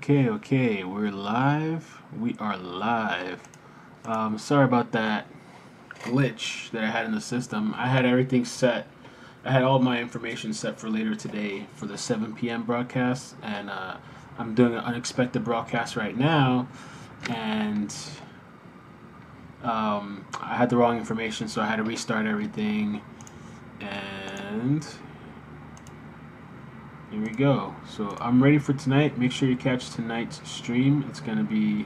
Okay, we're live. We are live. Sorry about that glitch that I had in the system. I had everything set. I had all my information set for later today for the 7 p.m. broadcast, and I'm doing an unexpected broadcast right now, and I had the wrong information, so I had to restart everything, and here we go. So I'm ready for tonight. Make sure you catch tonight's stream. It's going to be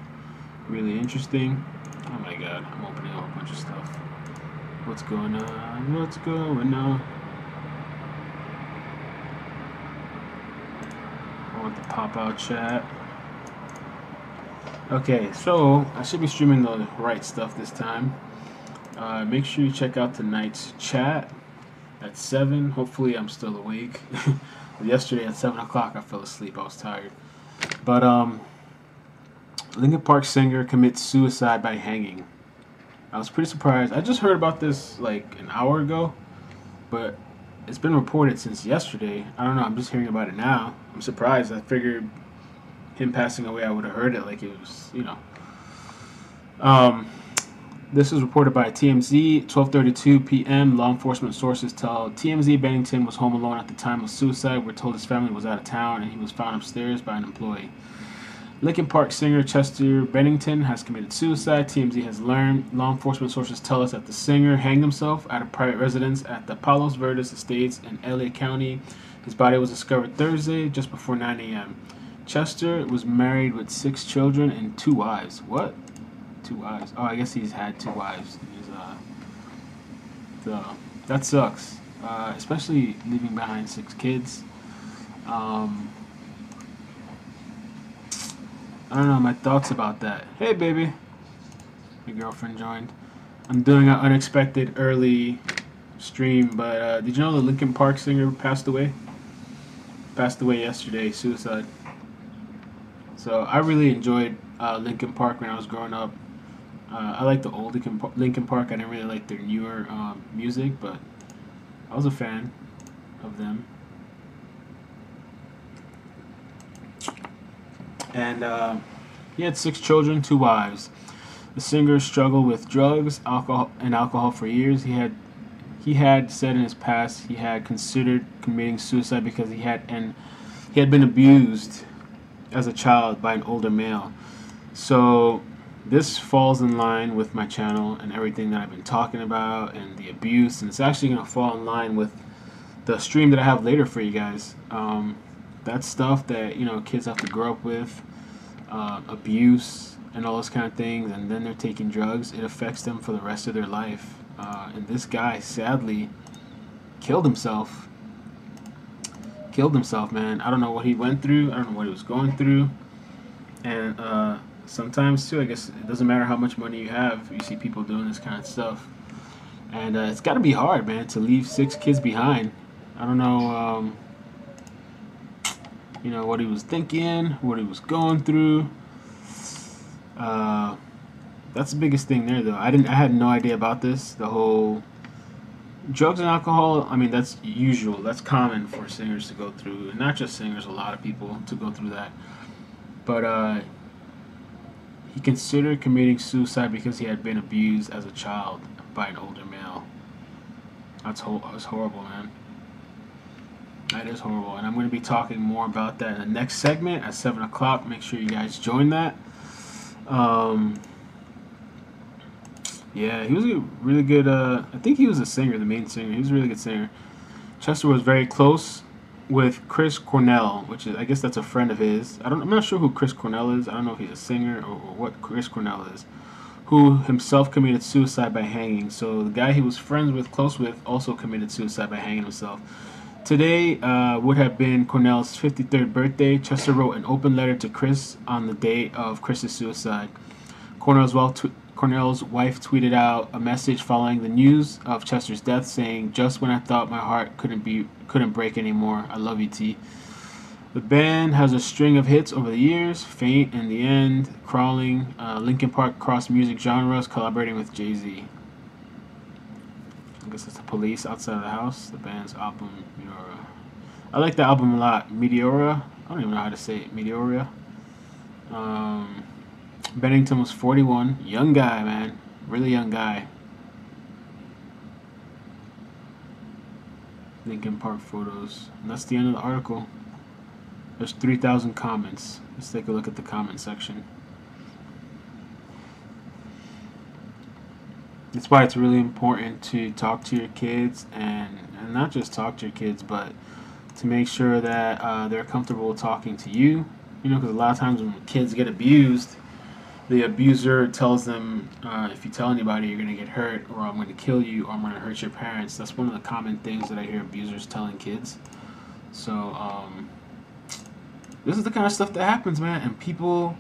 really interesting. Oh my god, I'm opening a whole bunch of stuff. What's going on? What's going on? I want the pop-out chat. Okay, so I should be streaming the right stuff this time. Make sure you check out tonight's chat at 7. Hopefully I'm still awake. Yesterday at 7 o'clock I fell asleep. I was tired. But Linkin Park singer commits suicide by hanging. I was pretty surprised. I just heard about this like an hour ago, but it's been reported since yesterday. I don't know. I'm just hearing about it now. I'm surprised. I figured him passing away, I would have heard it like it was, you know. This was reported by TMZ, 12:32 p.m. Law enforcement sources tell TMZ Bennington was home alone at the time of suicide. We're told his family was out of town and he was found upstairs by an employee. Linkin Park singer Chester Bennington has committed suicide. TMZ has learned. Law enforcement sources tell us that the singer hanged himself at a private residence at the Palos Verdes Estates in LA County. His body was discovered Thursday just before 9 a.m. Chester was married with 6 children and 2 wives. What? 2 wives? Oh, I guess he's had 2 wives. That sucks. Especially leaving behind 6 kids. I don't know, my thoughts about that. Hey, baby. Your girlfriend joined. I'm doing an unexpected early stream, but did you know the Linkin Park singer passed away? Passed away yesterday, suicide. So I really enjoyed Linkin Park when I was growing up. I like the old Linkin Park. I didn't really like their newer music, but I was a fan of them. And he had 6 children, 2 wives. The singer struggled with drugs, alcohol for years. He had said in his past he had considered committing suicide because he had been abused as a child by an older male. So this falls in line with my channel and everything that I've been talking about and the abuse, and it's actually going to fall in line with the stream that I have later for you guys. That's stuff that, you know, kids have to grow up with, abuse and all those kind of things, and then they're taking drugs. It affects them for the rest of their life. And this guy sadly killed himself. Man. I don't know what he went through. I don't know what he was going through. And sometimes too, I guess it doesn't matter how much money you have. You see people doing this kind of stuff, and it's got to be hard, man, to leave 6 kids behind. I don't know, you know, what he was thinking, what he was going through. That's the biggest thing there, though. I had no idea about this. The whole drugs and alcohol. I mean, that's usual. That's common for singers to go through, and not just singers. A lot of people to go through that. But he considered committing suicide because he had been abused as a child by an older male. That's horrible, man. That is horrible. And I'm going to be talking more about that in the next segment at 7 o'clock. Make sure you guys join that. Yeah, he was a really good, I think he was a singer, the main singer. He was a really good singer. Chester was very close with Chris Cornell, which is, I guess that's a friend of his. I'm not sure who Chris Cornell is. I don't know if he's a singer or what Chris Cornell is, who himself committed suicide by hanging. So the guy he was friends with, close with, also committed suicide by hanging himself. Today would have been Cornell's 53rd birthday. Chester wrote an open letter to Chris on the day of Chris's suicide. Cornell's wife tweeted out a message following the news of Chester's death, saying, "Just when I thought my heart couldn't break anymore, I love you, T." The band has a string of hits over the years: "Faint," "In the End," "Crawling." Linkin Park crossed music genres, collaborating with Jay-Z. I guess it's the Police, Outside of the House, the band's album, Meteora. I like the album a lot. Meteora? I don't even know how to say it. Meteora? Bennington was 41. Young guy, man. Really young guy. Linkin Park photos. And that's the end of the article. There's 3,000 comments. Let's take a look at the comment section. That's why it's really important to talk to your kids, and not just talk to your kids, but to make sure that they're comfortable talking to you. You know, because a lot of times when kids get abused, the abuser tells them, if you tell anybody, you're going to get hurt, or I'm going to kill you, or I'm going to hurt your parents. That's one of the common things that I hear abusers telling kids. So, this is the kind of stuff that happens, man. And people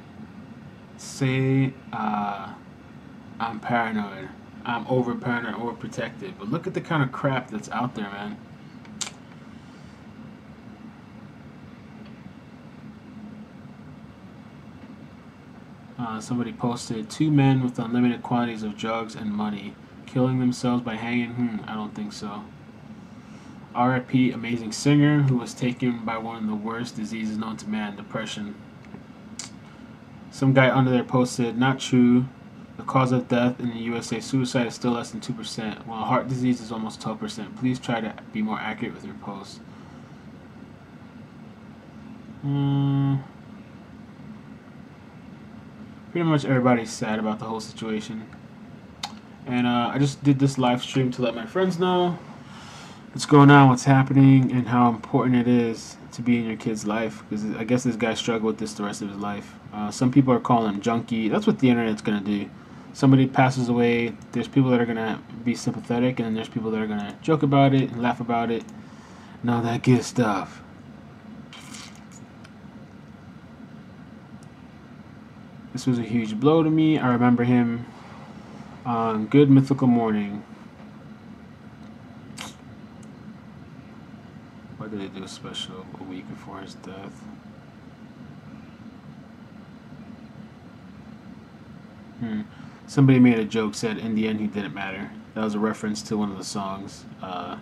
say, I'm paranoid. I'm over paranoid, overprotective. But look at the kind of crap that's out there, man. Somebody posted, 2 men with unlimited quantities of drugs and money killing themselves by hanging. I don't think so. R.I.P. amazing singer who was taken by one of the worst diseases known to man, depression. Some guy under there posted, not true. The cause of death in the USA, suicide is still less than 2%, while heart disease is almost 12%. Please try to be more accurate with your posts. Pretty much everybody's sad about the whole situation. And I just did this live stream to let my friends know what's going on, what's happening, and how important it is to be in your kid's life. Because I guess this guy struggled with this the rest of his life. Some people are calling him junkie. That's what the internet's going to do. Somebody passes away, there's people that are going to be sympathetic, and then there's people that are going to joke about it and laugh about it and all that good stuff. This was a huge blow to me. I remember him on Good Mythical Morning. Why did they do a special a week before his death? Somebody made a joke, said in the end he didn't matter. That was a reference to one of the songs that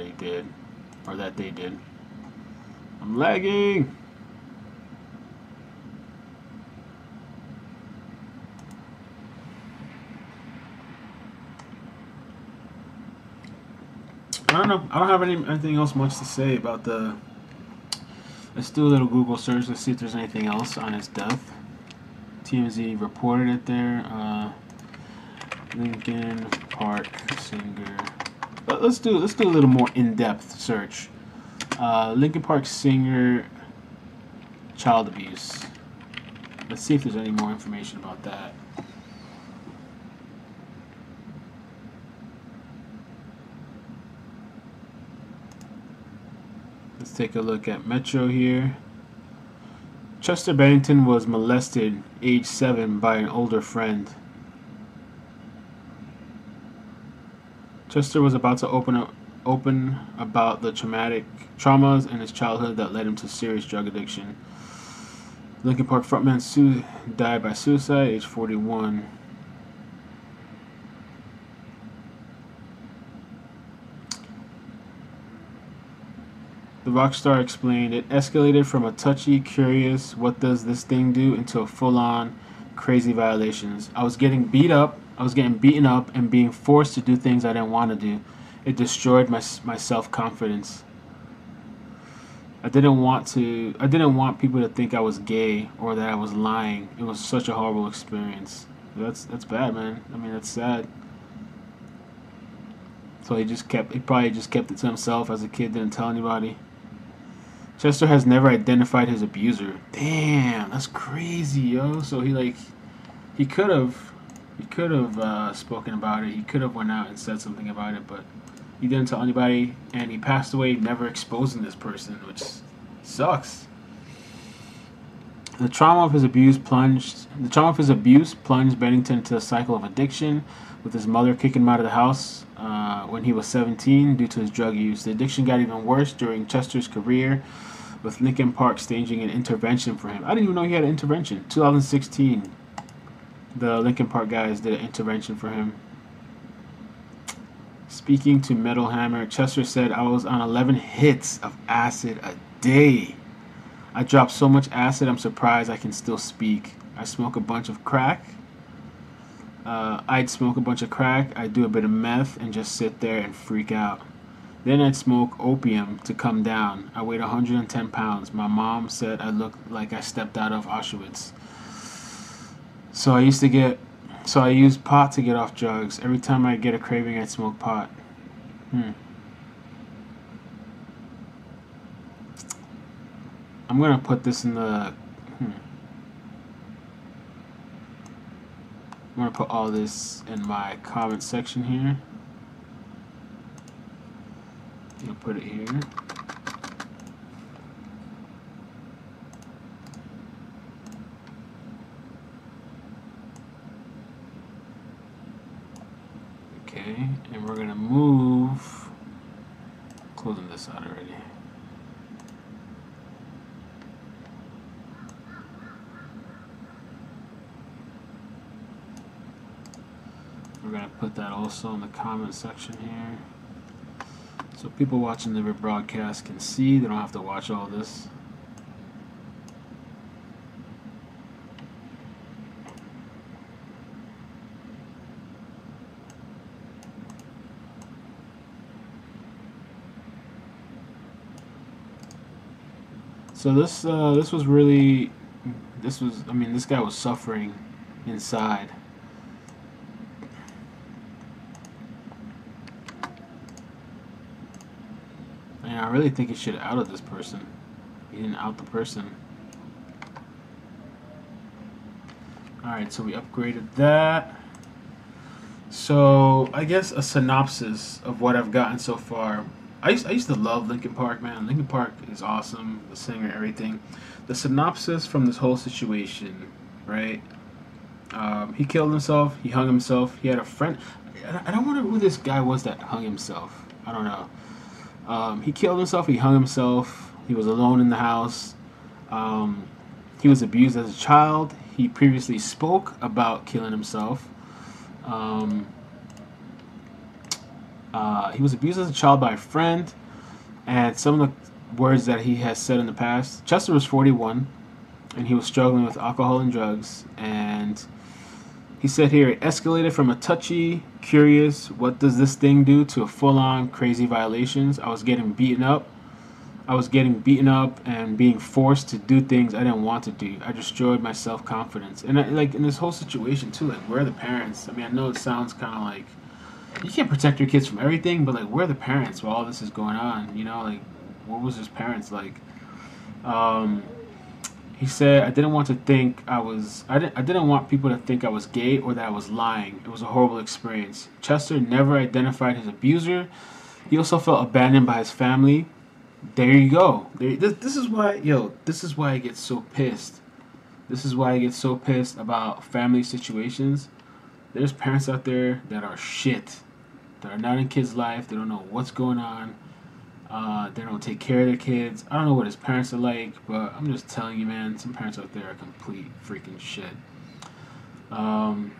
he did, or that they did. I'm lagging! I don't know. I don't have anything else much to say about the... Let's do a little Google search. Let's see if there's anything else on his death. TMZ reported it there. Linkin Park singer. Let's do a little more in-depth search. Linkin Park singer, child abuse. Let's see if there's any more information about that. Let's take a look at Metro here. Chester Bennington was molested, age 7, by an older friend. Chester was about to open about the traumas in his childhood that led him to serious drug addiction. Linkin Park frontman died by suicide, age 41. The rock star explained, it escalated from a touchy, curious, what does this thing do, into a full-on, crazy violations. I was getting beaten up, and being forced to do things I didn't want to do. It destroyed my self-confidence. I didn't want people to think I was gay or that I was lying. It was such a horrible experience. That's bad, man. I mean, that's sad. So he probably just kept it to himself as a kid, didn't tell anybody. Chester has never identified his abuser. Damn, that's crazy, yo. So he could have spoken about it. He could have went out and said something about it, but he didn't tell anybody, and he passed away never exposing this person, which sucks. The trauma of his abuse plunged Bennington into a cycle of addiction, with his mother kicking him out of the house when he was 17 due to his drug use. The addiction got even worse during Chester's career, with Linkin Park staging an intervention for him. I didn't even know he had an intervention. 2016, the Linkin Park guys did an intervention for him. Speaking to Metal Hammer, Chester said, I was on 11 hits of acid a day. I dropped so much acid, I'm surprised I can still speak. I smoke a bunch of crack. I'd smoke a bunch of crack. I'd do a bit of meth and just sit there and freak out. Then I'd smoke opium to come down. I weighed 110 pounds. My mom said I looked like I stepped out of Auschwitz. So I used pot to get off drugs. Every time I get a craving, I'd smoke pot. I'm gonna put this in the. I'm gonna put all this in my comment section here. I'm gonna put it here. Okay, and we're gonna move. Closing this out already. We're gonna put that also in the comment section here, so people watching the rebroadcast can see. They don't have to watch all this. So this was really, I mean, this guy was suffering inside. And I really think he should have outed this person. He didn't out the person. Alright, so we upgraded that. So I guess a synopsis of what I've gotten so far. I used to love Linkin Park, man. Linkin Park is awesome, the singer, everything. The synopsis from this whole situation, right? He killed himself. He hung himself. He had a friend. I don't wonder who this guy was that hung himself. I don't know. He killed himself. He hung himself. He was alone in the house. He was abused as a child. He previously spoke about killing himself. He was abused as a child by a friend, and some of the words that he has said in the past. Chester was 41, and he was struggling with alcohol and drugs, and he said here, it escalated from a touchy, curious, what does this thing do, to a full-on crazy violations. I was getting beaten up. And being forced to do things I didn't want to do. I destroyed my self-confidence. And like in this whole situation too, like where are the parents? I mean, I know it sounds kind of like you can't protect your kids from everything, but like where are the parents while all this is going on? You know, like what was his parents like? He said, I didn't want people to think I was gay or that I was lying. It was a horrible experience. Chester never identified his abuser. He also felt abandoned by his family. There you go. This is why I get so pissed. This is why I get so pissed about family situations. There's parents out there that are shit. That are not in kids' life. They don't know what's going on. They don't take care of their kids. I don't know what his parents are like, but I'm just telling you, man, some parents out there are complete freaking shit. So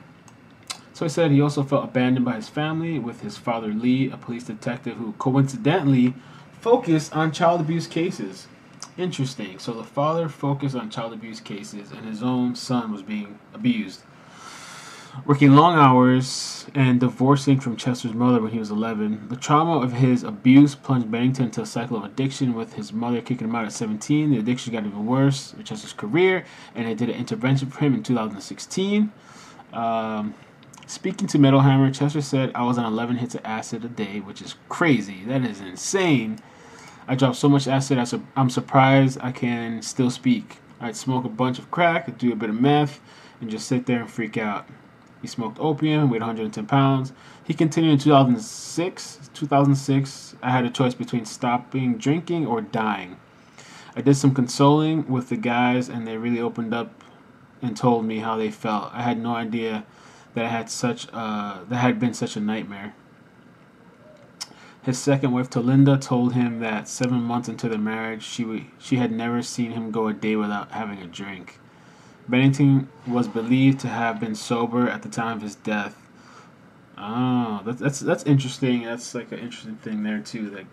he said he also felt abandoned by his family, with his father Lee, a police detective who coincidentally focused on child abuse cases. Interesting. So the father focused on child abuse cases, and his own son was being abused. Working long hours and divorcing from Chester's mother when he was 11. The trauma of his abuse plunged Bennington into a cycle of addiction, with his mother kicking him out at 17. The addiction got even worse with Chester's career, and they did an intervention for him in 2016. Speaking to Metal Hammer, Chester said, I was on 11 hits of acid a day, which is crazy. That is insane. I dropped so much acid, I'm surprised I can still speak. I'd smoke a bunch of crack, I'd do a bit of meth, and just sit there and freak out. He smoked opium, weighed 110 pounds. He continued in 2006. I had a choice between stopping drinking or dying. I did some consoling with the guys, and they really opened up and told me how they felt. I had no idea that had been such a nightmare. His second wife, Tolinda, told him that 7 months into their marriage, she had never seen him go a day without having a drink. Bennington was believed to have been sober at the time of his death. Oh, that's interesting. That's like an interesting thing there too. Like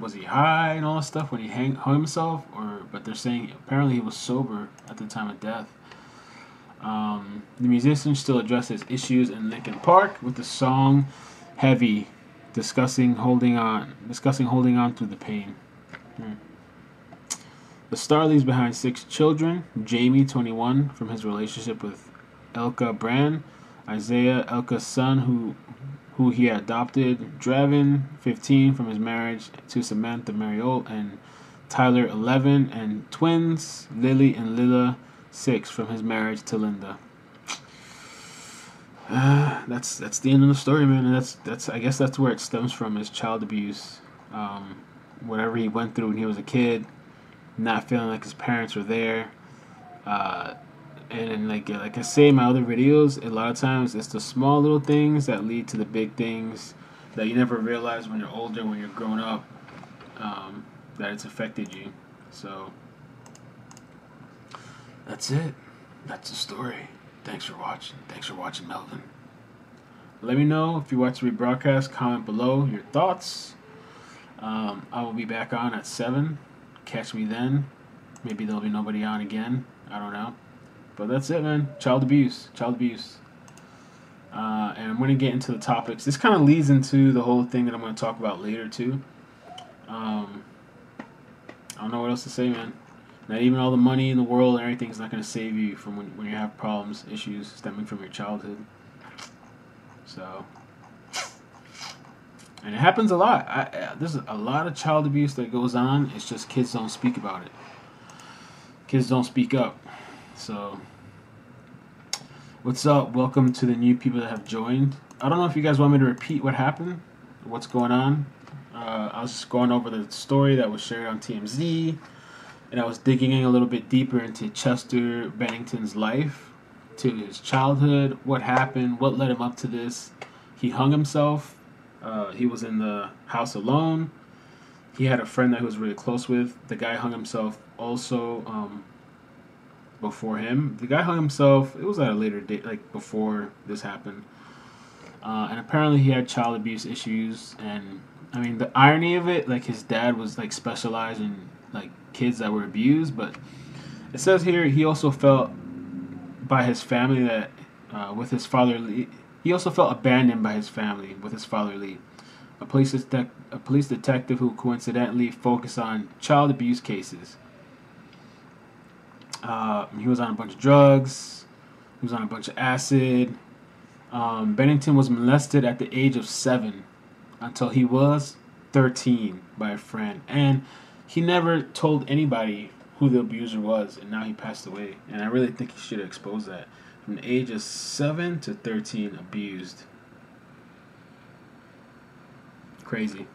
was he high and all that stuff when he hung himself, but they're saying apparently he was sober at the time of death. The musician still addresses issues in Linkin Park with the song "Heavy," discussing holding on through the pain. The star leaves behind 6 children: Jamie, 21, from his relationship with Elka Brand; Isaiah, Elka's son, who he adopted; Draven, 15, from his marriage to Samantha Mariol; and Tyler, 11, and twins Lily and Lila, 6, from his marriage to Linda. That's the end of the story, man. And that's I guess that's where it stems from, is child abuse. Whatever he went through when he was a kid, not feeling like his parents were there. And like I say in my other videos, a lot of times it's the small little things that lead to the big things that you never realize when you're older, when you're grown up, that it's affected you. So that's it. That's the story. Thanks for watching. Thanks for watching, Melvin. Let me know if you watch the rebroadcast. Comment below your thoughts. I will be back on at 7. Catch me then. Maybe there'll be nobody on again. I don't know. But that's it, man. Child abuse. Child abuse. And I'm going to get into the topics. This kind of leads into the whole thing that I'm going to talk about later, too. I don't know what else to say, man. Not even all the money in the world and everything is not going to save you from when you have problems, issues stemming from your childhood. So, and it happens a lot. There's a lot of child abuse that goes on. It's just kids don't speak about it. Kids don't speak up. So, what's up? Welcome to the new people that have joined. I don't know if you guys want me to repeat what happened, what's going on. I was just going over the story that was shared on TMZ. And I was digging in a little bit deeper into Chester Bennington's life, to his childhood, what happened, what led him up to this. He hung himself. He was in the house alone. He had a friend that he was really close with. The guy hung himself also before him. The guy hung himself, it was at a later date, like before this happened. And apparently he had child abuse issues. And, I mean, the irony of it, like his dad was like specialized in like kids that were abused, but it says here he also felt by his family that with his father Lee, he also felt abandoned by his family with his father Lee, a police detective who coincidentally focused on child abuse cases. He was on a bunch of drugs. He was on a bunch of acid. Bennington was molested at the age of 7 until he was 13 by a friend, and he never told anybody who the abuser was, and now he passed away. And I really think he should have exposed that. From the age of 7 to 13, abused. Crazy.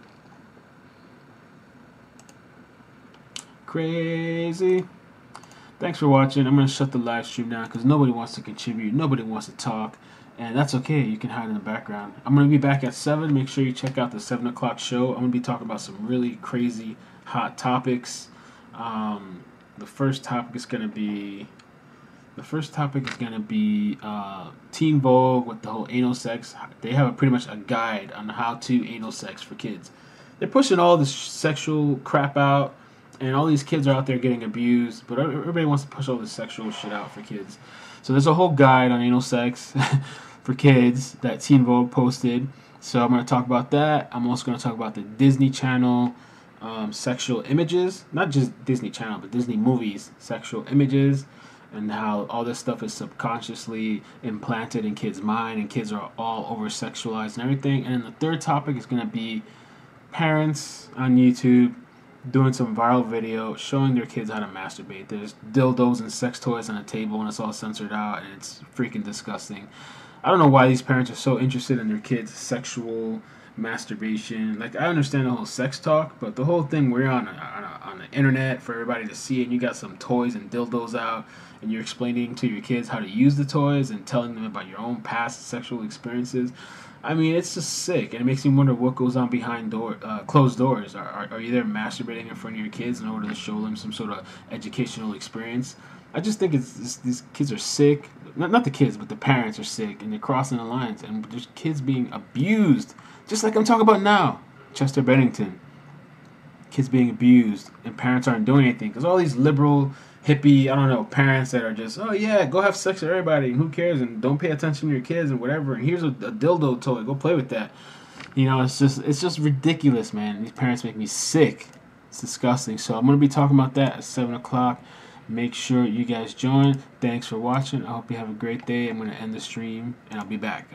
Crazy. Thanks for watching. I'm going to shut the live stream down because nobody wants to contribute. Nobody wants to talk. And that's okay. You can hide in the background. I'm going to be back at 7. Make sure you check out the 7 o'clock show. I'm going to be talking about some really crazy hot topics. The first topic is going to be Teen Vogue with the whole anal sex. They have pretty much a guide on how to anal sex for kids. They're pushing all this sexual crap out, and all these kids are out there getting abused, but everybody wants to push all this sexual shit out for kids. So there's a whole guide on anal sex for kids that Teen Vogue posted. So I'm going to talk about that. I'm also going to talk about the Disney Channel sexual images, not just Disney Channel, but Disney movies, sexual images, and how all this stuff is subconsciously implanted in kids' mind, and kids are all over sexualized and everything. And then the third topic is going to be parents on YouTube doing some viral video showing their kids how to masturbate. There's dildos and sex toys on a table, and it's all censored out, and it's freaking disgusting. I don't know why these parents are so interested in their kids' sexual masturbation. Like, I understand the whole sex talk, but the whole thing we're on the internet for everybody to see, and you got some toys and dildos out, and you're explaining to your kids how to use the toys and telling them about your own past sexual experiences. I mean, it's just sick, and it makes me wonder what goes on behind closed doors. Are you there masturbating in front of your kids in order to show them some sort of educational experience? I just think these kids are sick. Not the kids, but the parents are sick, and they're crossing the lines, and there's kids being abused. Just like I'm talking about now, Chester Bennington. kids being abused and parents aren't doing anything. Because all these liberal, hippie, I don't know, parents that are just, oh yeah, go have sex with everybody and who cares and don't pay attention to your kids and whatever. And here's a dildo toy, go play with that. You know, it's just ridiculous, man. These parents make me sick. It's disgusting. So I'm gonna be talking about that at 7 o'clock. Make sure you guys join. Thanks for watching. I hope you have a great day. I'm gonna end the stream and I'll be back.